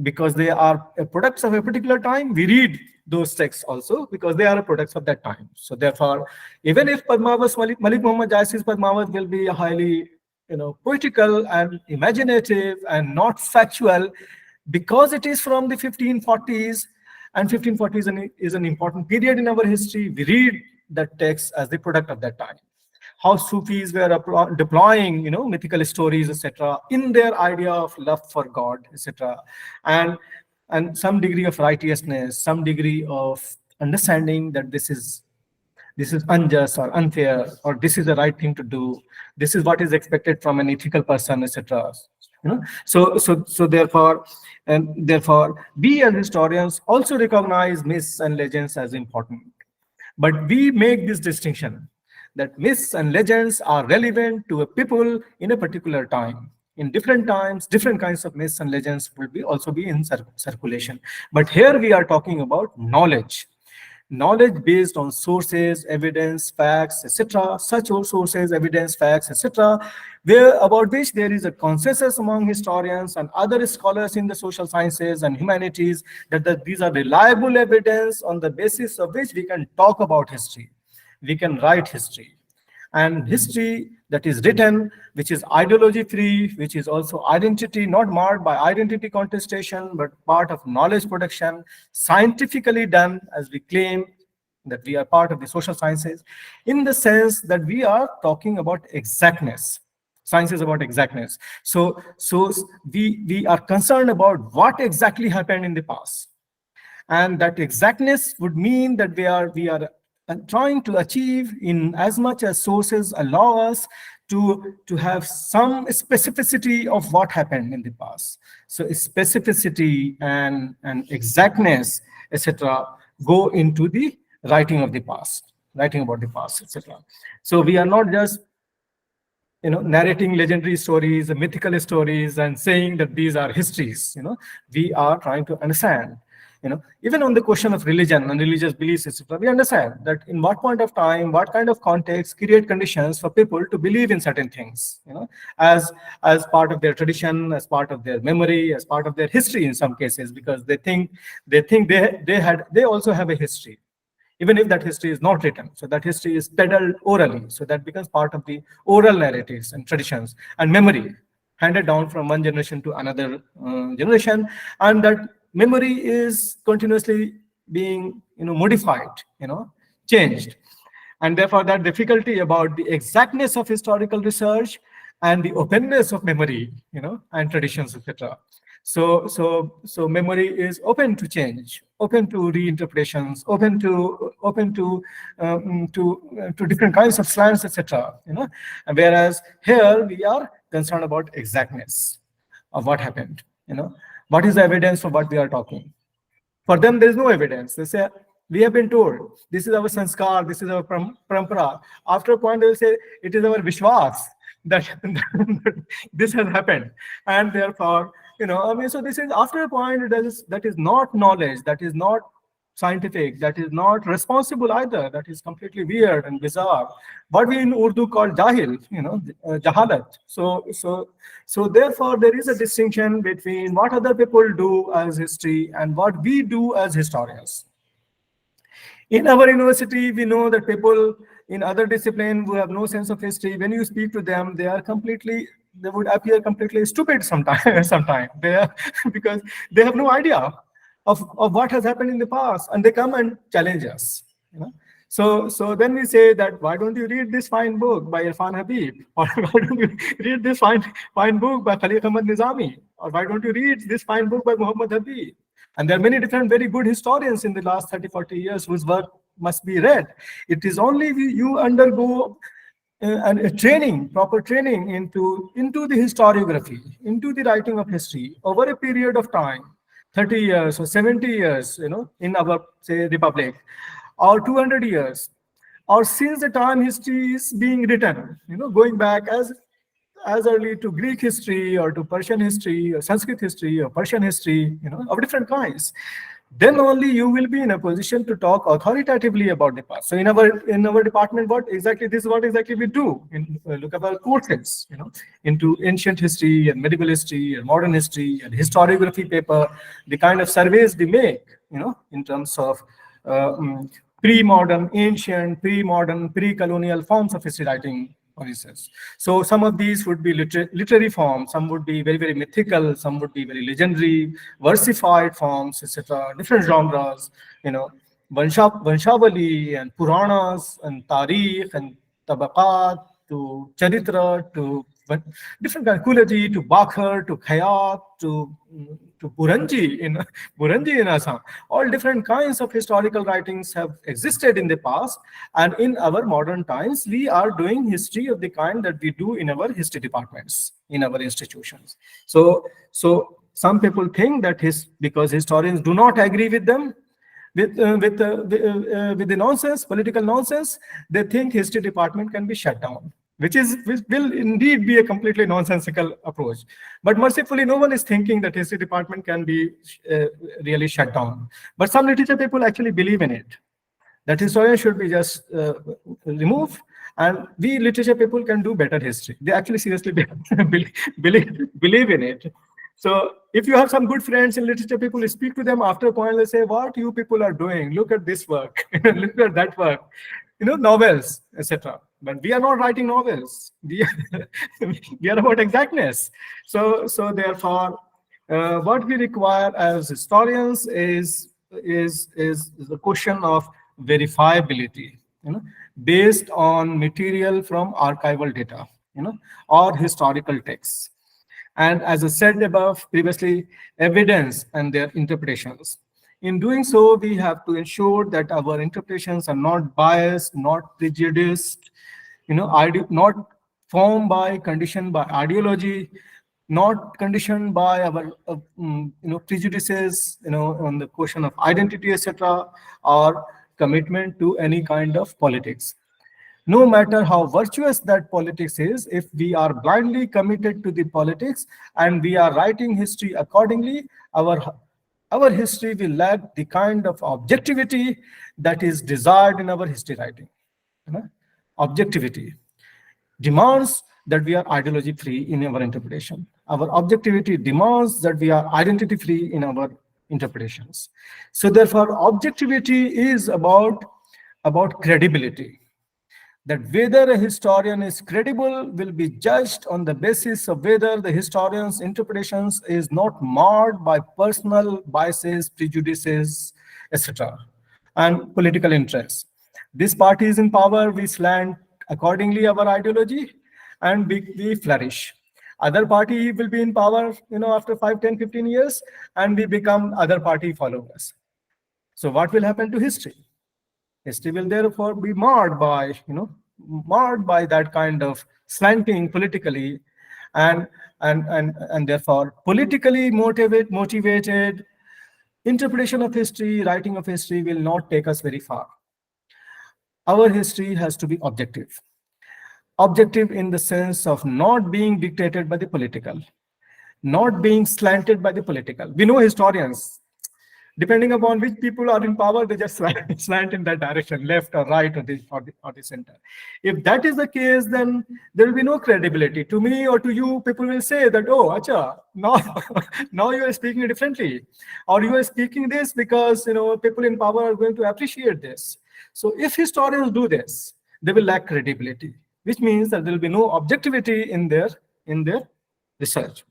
because they are products of a particular time, we read those texts also because they are products of that time. So therefore, even if Malik Muhammad Jaisi's Padmavat will be highly poetical and imaginative and not factual, because it is from the 1540s, and 1540s is an important period in our history, we read that text as the product of that time. How Sufis were deploying, mythical stories, etc., in their idea of love for God, etc., and some degree of righteousness, some degree of understanding that this is unjust or unfair, or this is the right thing to do. This is what is expected from an ethical person, etc. So therefore, we as historians also recognize myths and legends as important. But we make this distinction that myths and legends are relevant to a people in a particular time. In different times, different kinds of myths and legends will also be in circulation. But here we are talking about knowledge based on sources, evidence, facts, etc. Such sources, evidence, facts, etc., about which there is a consensus among historians and other scholars in the social sciences and humanities that these are reliable evidence on the basis of which we can talk about history. We can write history. and history that is written, which is ideology free, which is also identity, not marked by identity contestation, but part of knowledge production, scientifically done, as we claim that we are part of the social sciences, in the sense that we are talking about exactness. Science is about exactness. So we are concerned about what exactly happened in the past, and that exactness would mean that we are trying to achieve, in as much as sources allow us, to have some specificity of what happened in the past. So specificity and exactness, etc., go into the writing of the past, writing about the past, etc. So we are not just narrating legendary stories, mythical stories, and saying that these are histories. We are trying to understand. Even on the question of religion and religious beliefs, etc., we understand that in what point of time, what kind of context create conditions for people to believe in certain things. As part of their tradition, as part of their memory, as part of their history in some cases, because they also have a history, even if that history is not written. So that history is peddled orally. So that becomes part of the oral narratives and traditions and memory handed down from one generation to another generation. And that memory is continuously being modified, changed. And therefore, that difficulty about the exactness of historical research and the openness of memory, and traditions, etc. So memory is open to change, open to reinterpretations, open to different kinds of slants, etc. And whereas here we are concerned about exactness of what happened. What is the evidence for what we are talking? For them, there is no evidence. They say, we have been told, this is our sanskar, this is our parampara. After a point, they will say, it is our vishwas that, that this has happened. And therefore, so this is, after a point, that is not knowledge, that is not scientific, that is not responsible either, that is completely weird and bizarre. What we in Urdu call jahil, jahalat. So therefore, there is a distinction between what other people do as history and what we do as historians. In our university, we know that people in other disciplines who have no sense of history, when you speak to them, they would appear completely stupid sometimes. Because they have no idea of what has happened in the past, and they come and challenge us. So then we say that, why don't you read this fine book by Irfan Habib? Or why don't you read this fine book by Khalid Ahmad Nizami? Or why don't you read this fine book by Muhammad Habib? And there are many different very good historians in the last 30, 40 years whose work must be read. It is only you undergo a training, proper training into the historiography, into the writing of history over a period of time, 30 years or 70 years, in our, say, republic, or 200 years, or since the time history is being written, going back as early to Greek history or to Persian history or Sanskrit history or Persian history, of different kinds. Then only you will be in a position to talk authoritatively about the past. So in our department, this is what exactly we do. Look at our courses, into ancient history and medieval history and modern history and historiography paper, the kind of surveys we make, in terms of pre-modern, ancient, pre-modern, pre-colonial forms of history writing, for instance. So some of these would be literary forms, some would be very, very mythical, some would be very legendary, versified forms, etc. Different genres, Vanshavali and Puranas and Tarikh and Tabaqat to Charitra to different kind, Kulaji to Bakhar to Khayat to Buranji in Assam. All different kinds of historical writings have existed in the past, and in our modern times, we are doing history of the kind that we do in our history departments, in our institutions. So some people think that because historians do not agree with them, with the nonsense, political nonsense, they think history department can be shut down, which will indeed be a completely nonsensical approach. But mercifully, no one is thinking that history department can be really shut down. But some literature people actually believe in it, that historians should be just removed, and we literature people can do better history. They actually seriously believe in it. So if you have some good friends in literature people, speak to them after a point, they say, what you people are doing, look at this work, look at that work, novels, etc. but we are not writing novels. We are about exactness. So therefore, what we require as historians is the question of verifiability, based on material from archival data, or historical texts. And as I said above previously, evidence and their interpretations. In doing so, we have to ensure that our interpretations are not biased, not prejudiced, not formed by, conditioned by ideology, not conditioned by our prejudices, on the question of identity, etc., or commitment to any kind of politics. No matter how virtuous that politics is, if we are blindly committed to the politics and we are writing history accordingly, our history will lack the kind of objectivity that is desired in our history writing. Objectivity demands that we are ideology free in our interpretation. Our objectivity demands that we are identity free in our interpretations. So therefore, objectivity is about credibility, that whether a historian is credible will be judged on the basis of whether the historian's interpretations is not marred by personal biases, prejudices, etc., and political interests. This party is in power, we slant accordingly our ideology, and we flourish. Other party will be in power, after 5, 10, 15 years, and we become other party followers. So what will happen to history? History will therefore be marred by that kind of slanting politically, and therefore politically motivated interpretation of history, writing of history will not take us very far. Our history has to be objective. Objective in the sense of not being dictated by the political, not being slanted by the political. We know historians, depending upon which people are in power, they just slant in that direction, left or right, or the center. If that is the case, then there will be no credibility. To me or to you, people will say that, oh, acha, now, now you are speaking differently, or you are speaking this because people in power are going to appreciate this. So if historians do this, they will lack credibility, which means that there will be no objectivity in their research.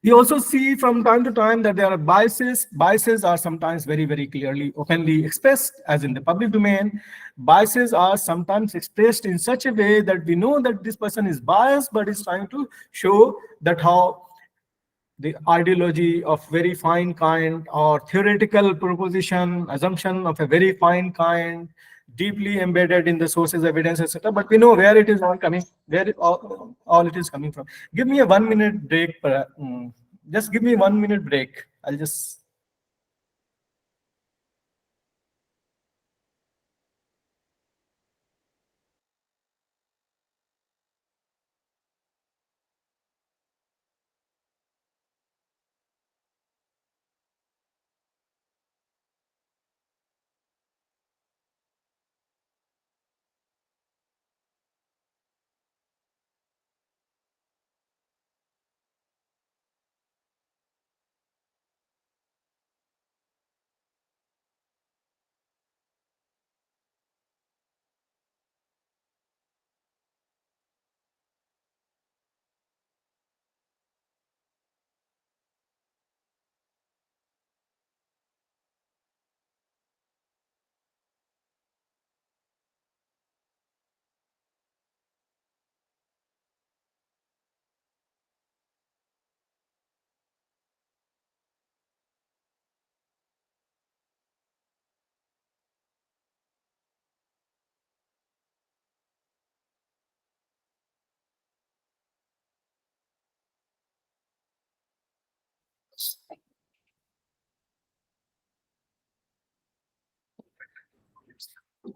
We also see from time to time that there are biases. Biases are sometimes very, very clearly, openly expressed, as in the public domain. Biases are sometimes expressed in such a way that we know that this person is biased, but is trying to show that how the ideology of very fine kind or theoretical proposition, assumption of a very fine kind, deeply embedded in the sources, evidence, etc. But we know where it is all coming, where all it is coming from. Give me a 1 minute break. Just give me 1 minute break. I'll just.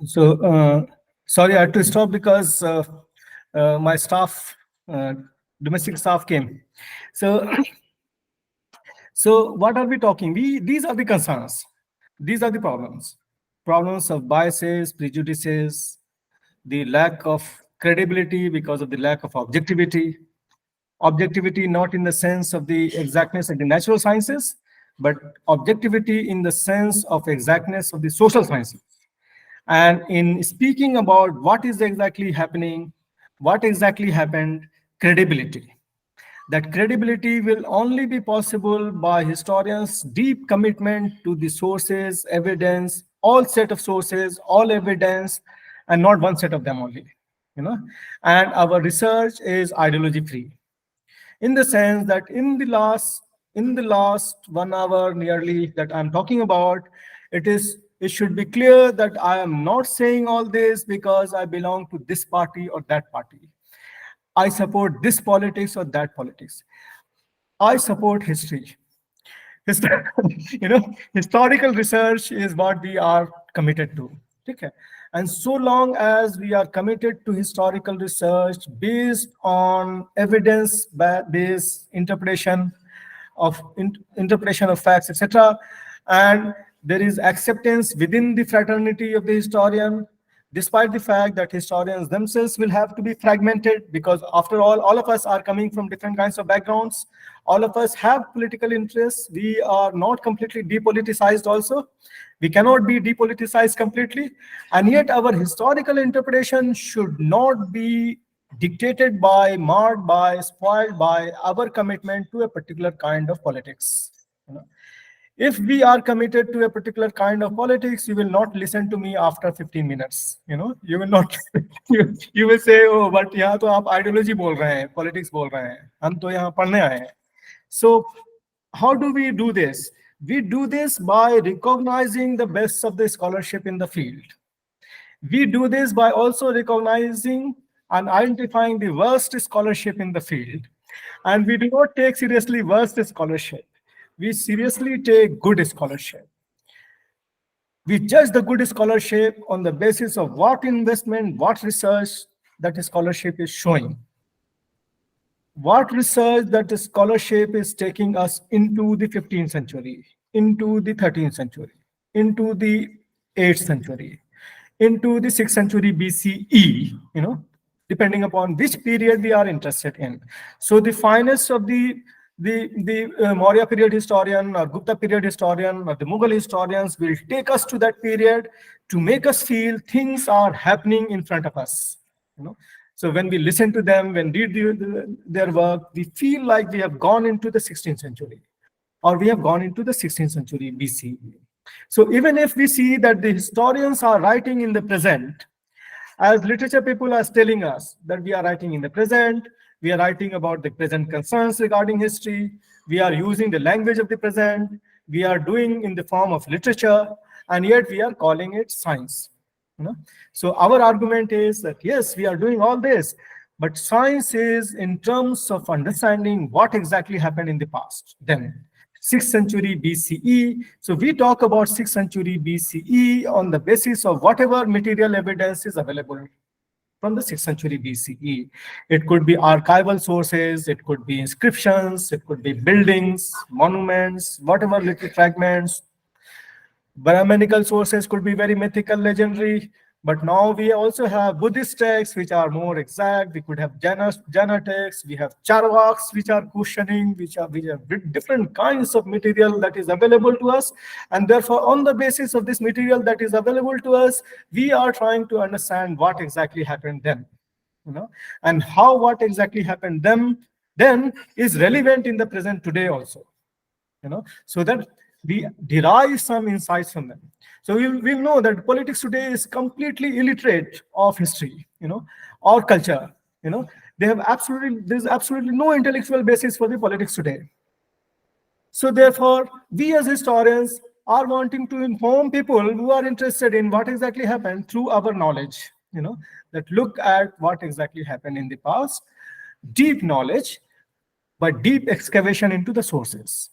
So, sorry, I had to stop because my staff, domestic staff came. So, so what are we talking? These are the concerns. These are the problems. Problems of biases, prejudices, the lack of credibility because of the lack of objectivity. Objectivity not in the sense of the exactness of the natural sciences, but objectivity in the sense of exactness of the social sciences. And in speaking about what is exactly happening, what exactly happened, credibility. That credibility will only be possible by historians' deep commitment to the sources, evidence, all set of sources, all evidence, and not one set of them only. You know, and our research is ideology free, in the sense that in the last 1 hour nearly that I'm talking about, it should be clear that I am not saying all this because I belong to this party or that party. I support this politics or that politics. I support history. Historical research is what we are committed to. Okay. And so long as we are committed to historical research based on evidence-based interpretation of facts, etc., and there is acceptance within the fraternity of the historian, despite the fact that historians themselves will have to be fragmented, because after all of us are coming from different kinds of backgrounds. All of us have political interests. We are not completely depoliticized also. We cannot be depoliticized completely. And yet our historical interpretation should not be dictated by, marred by, spoiled by our commitment to a particular kind of politics. You know, if we are committed to a particular kind of politics, you will not listen to me after 15 minutes. You will not. You will say, oh, but यहाँ तो आप ideology बोल रहे हैं, politics बोल रहे हैं, हम तो यहाँ पढ़ने आए हैं. So how do we do this? We do this by recognizing the best of the scholarship in the field. We do this by also recognizing and identifying the worst scholarship in the field. And we do not take seriously worst scholarship. We seriously take good scholarship. We judge the good scholarship on the basis of what investment, what research that scholarship is showing. What research that scholarship is taking us into the 15th century, into the 13th century, into the 8th century, into the 6th century BCE, depending upon which period we are interested in. So the finest of the Maurya period historian or Gupta period historian or the Mughal historians will take us to that period to make us feel things are happening in front of us. So when we listen to them, when we read their work, we feel like we have gone into the 16th century or we have gone into the 16th century BCE. So even if we see that the historians are writing in the present, as literature people are telling us that we are writing in the present, we are writing about the present concerns regarding history, we are using the language of the present, we are doing in the form of literature, and yet we are calling it science. So our argument is that yes, we are doing all this, but science is in terms of understanding what exactly happened in the past. Then 6th century BCE. So we talk about 6th century BCE on the basis of whatever material evidence is available from the 6th century BCE. It could be archival sources, it could be inscriptions, it could be buildings, monuments, whatever little fragments. Brahmanical sources could be very mythical, legendary, but now we also have Buddhist texts which are more exact. We could have Jaina texts, we have Charvaks which are questioning, which have different kinds of material that is available to us. And therefore, on the basis of this material that is available to us, we are trying to understand what exactly happened then. And how what exactly happened then is relevant in the present today also. So that we derive some insights from them. So we'll know that politics today is completely illiterate of history, or culture. There's absolutely no intellectual basis for the politics today. So therefore, we as historians are wanting to inform people who are interested in what exactly happened through our knowledge, that look at what exactly happened in the past, deep knowledge, but deep excavation into the sources.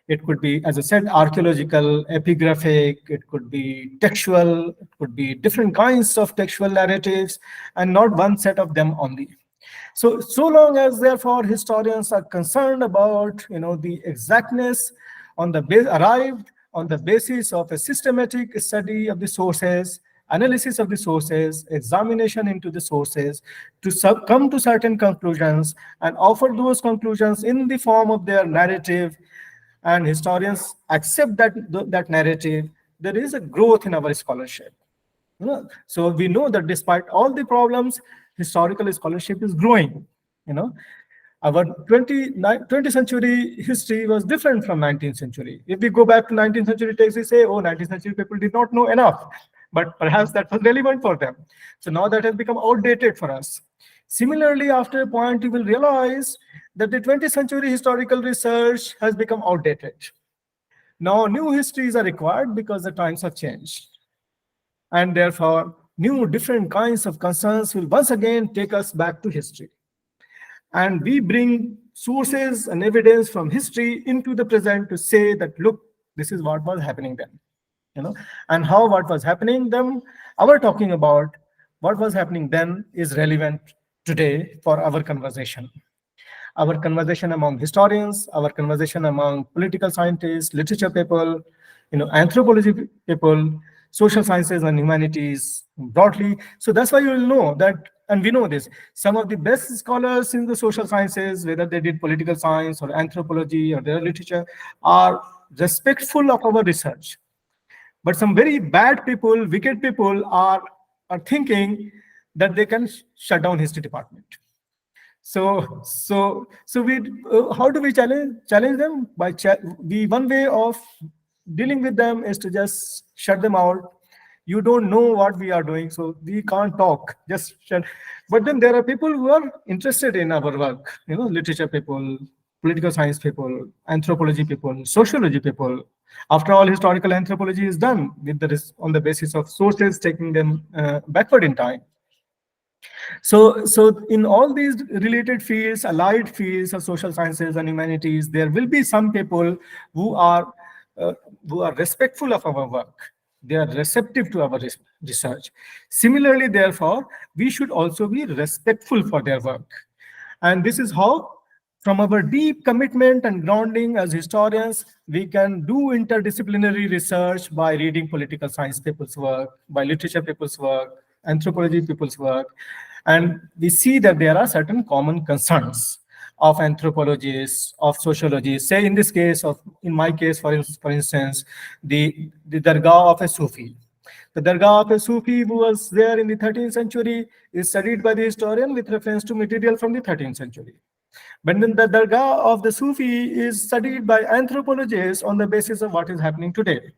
It could be, as I said, archaeological, epigraphic, it could be textual, it could be different kinds of textual narratives, and not one set of them only. So long as, therefore, historians are concerned about, the exactness arrived on the basis of a systematic study of the sources, analysis of the sources, examination into the sources, to come to certain conclusions and offer those conclusions in the form of their narrative, and historians accept that narrative, there is a growth in our scholarship. So we know that despite all the problems, historical scholarship is growing. You know, our 20th century history was different from 19th century. If we go back to 19th century texts, we say, oh, 19th century people did not know enough, but perhaps that was relevant for them. So now that has become outdated for us. Similarly, after a point, you will realize that the 20th century historical research has become outdated. Now, new histories are required because the times have changed. And therefore, new different kinds of concerns will once again take us back to history. And we bring sources and evidence from history into the present to say that, look, this is what was happening then. And how what was happening then, our talking about what was happening then is relevant today for our conversation. Our conversation among historians, our conversation among political scientists, literature people, anthropology people, social sciences and humanities broadly. So that's why you will know that, and we know this, some of the best scholars in the social sciences, whether they did political science or anthropology or their literature, are respectful of our research. But some very bad people, wicked people are thinking that they can shut down history department. So we how do we challenge them? The one way of dealing with them is to just shut them out. You don't know what we are doing, so we can't talk. Just shut. But then there are people who are interested in our work. Literature people, political science people, anthropology people, sociology people. After all, historical anthropology is done with on the basis of sources, taking them backward in time. So in all these related fields, allied fields of social sciences and humanities, there will be some people who are uh, respectful of our work. They are receptive to our research. Similarly, therefore, we should also be respectful for their work. And this is how, from our deep commitment and grounding as historians, we can do interdisciplinary research by reading political science people's work, by literature people's work, anthropology people's work. And we see that there are certain common concerns of anthropologists, of sociologists. Say in my case, for instance, the Dargah of a Sufi. The Dargah of a Sufi who was there in the 13th century is studied by the historian with reference to material from the 13th century. But then the Dargah of the Sufi is studied by anthropologists on the basis of what is happening today.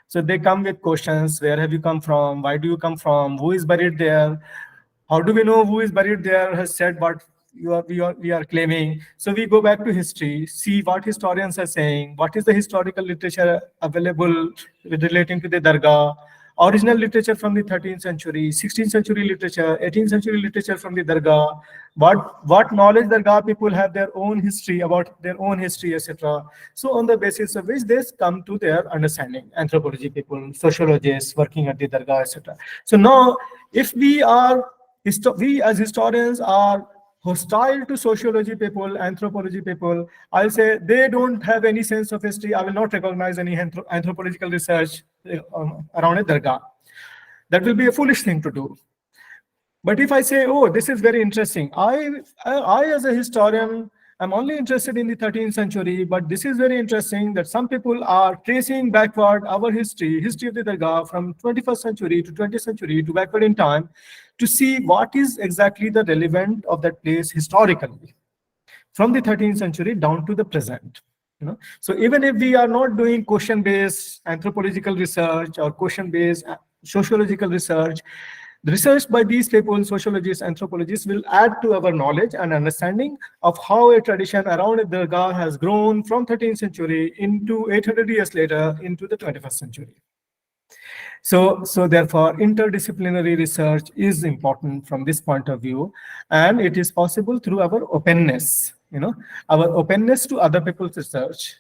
So they come with questions: where have you come from? Why do you come from? Who is buried there? How do we know who is buried there has said what we are claiming? So we go back to history, see what historians are saying, what is the historical literature available relating to the Dargah, original literature from the 13th century, 16th century literature, 18th century literature from the Dargah, what knowledge Dargah people have their own history, about their own history, etc. So on the basis of which they come to their understanding, anthropology people, sociologists working at the Dargah, etc. So now, if we as historians are hostile to sociology people, anthropology people, I'll say they don't have any sense of history. I will not recognize any anthropological research around a Dargah. That will be a foolish thing to do. But if I say, oh, this is very interesting, I as a historian, I'm only interested in the 13th century, but this is very interesting that some people are tracing backward our history of the Dargah from 21st century to 20th century to backward in time to see what is exactly the relevant of that place historically from the 13th century down to the present. So even if we are not doing question-based anthropological research or question-based sociological research, the research by these people, sociologists, anthropologists, will add to our knowledge and understanding of how a tradition around a Dargah has grown from 13th century into 800 years later into the 21st century. So therefore, interdisciplinary research is important from this point of view, and it is possible through our openness, our openness to other people's research,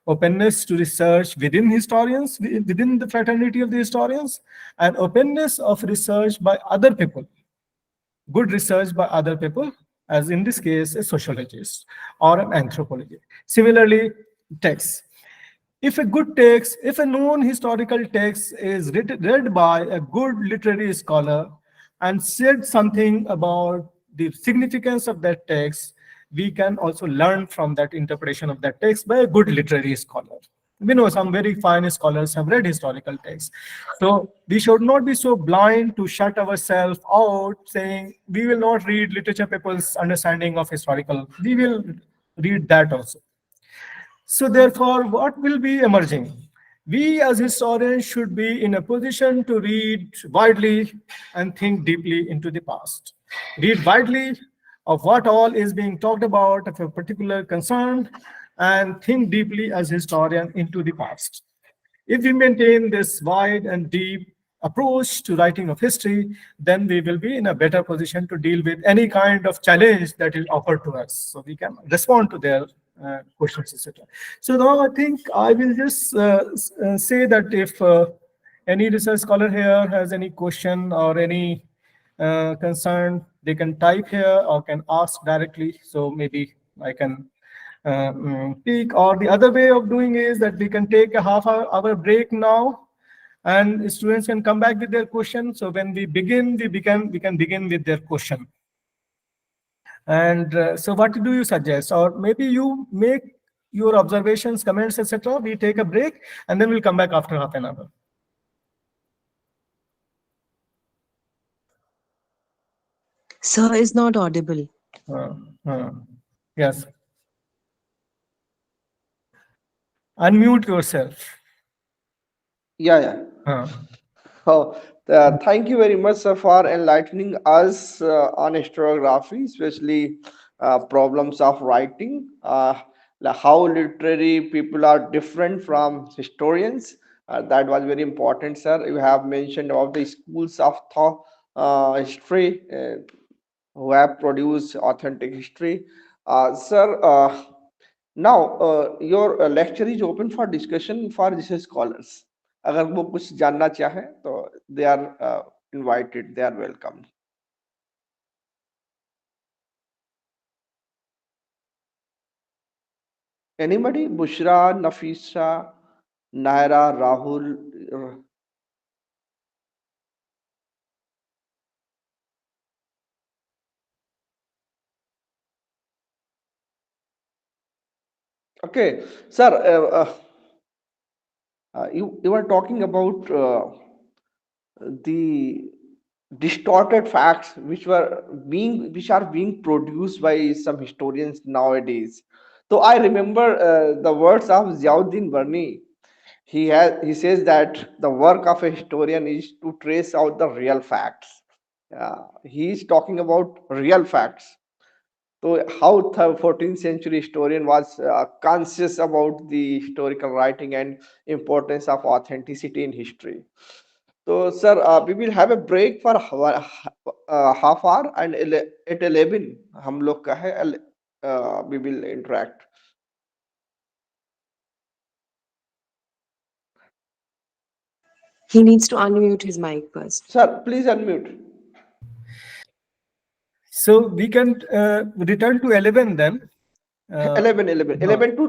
openness to research within historians, within the fraternity of the historians, and openness of research by other people, good research by other people, as in this case, a sociologist or an anthropologist. Similarly, texts. If a good text, if a known historical text is read by a good literary scholar and said something about the significance of that text, we can also learn from that interpretation of that text by a good literary scholar. We know some very fine scholars have read historical texts. So we should not be so blind to shut ourselves out saying we will not read literature people's understanding of historical. We will read that also. So therefore, what will be emerging? We as historians should be in a position to read widely and think deeply into the past. Read widely of what all is being talked about of a particular concern and think deeply as historian into the past. If we maintain this wide and deep approach to writing of history, then we will be in a better position to deal with any kind of challenge that is offered to us. So we can respond to their questions, etc. So now I think I will just say that if any research scholar here has any question or any concern, they can type here or can ask directly. So maybe I can peak, or the other way of doing is that we can take a half hour break now and students can come back with their question. So when we begin, we can begin with their question. And so what do you suggest? Or maybe you make your observations, comments, etc. We take a break and then we'll come back after half an hour. Sir is not audible. Uh, uh, yes. Unmute yourself. Yeah. Oh, thank you very much, sir, for enlightening us on historiography, especially problems of writing, like how literary people are different from historians. That was very important, sir. You have mentioned about the schools of thought, history, who have produced authentic history. Sir, now your lecture is open for discussion for research scholars. अगर वो कुछ जानना चाहे तो they are invited, they are welcome. Anybody? Bushra, Nafisa, Naira, Rahul. Okay, sir. You were talking about the distorted facts which are being produced by some historians nowadays. So I remember the words of Ziauddin Barni. He says that the work of a historian is to trace out the real facts. He is talking about real facts. So how the 14th century historian was conscious about the historical writing and importance of authenticity in history. So, sir, we will have a break for half hour, and at 11 हम लोग का है, we will interact. He needs to unmute his mic first. Sir, please unmute. So we can return to 11 then. 11 to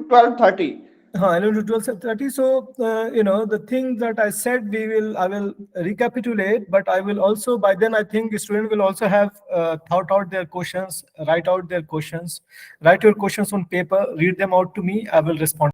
12:30. 11 to 12:30. So the thing that I said, I will recapitulate, but I will also, by then I think student will also have thought out their questions, write out their questions, write your questions on paper, read them out to me. I will respond.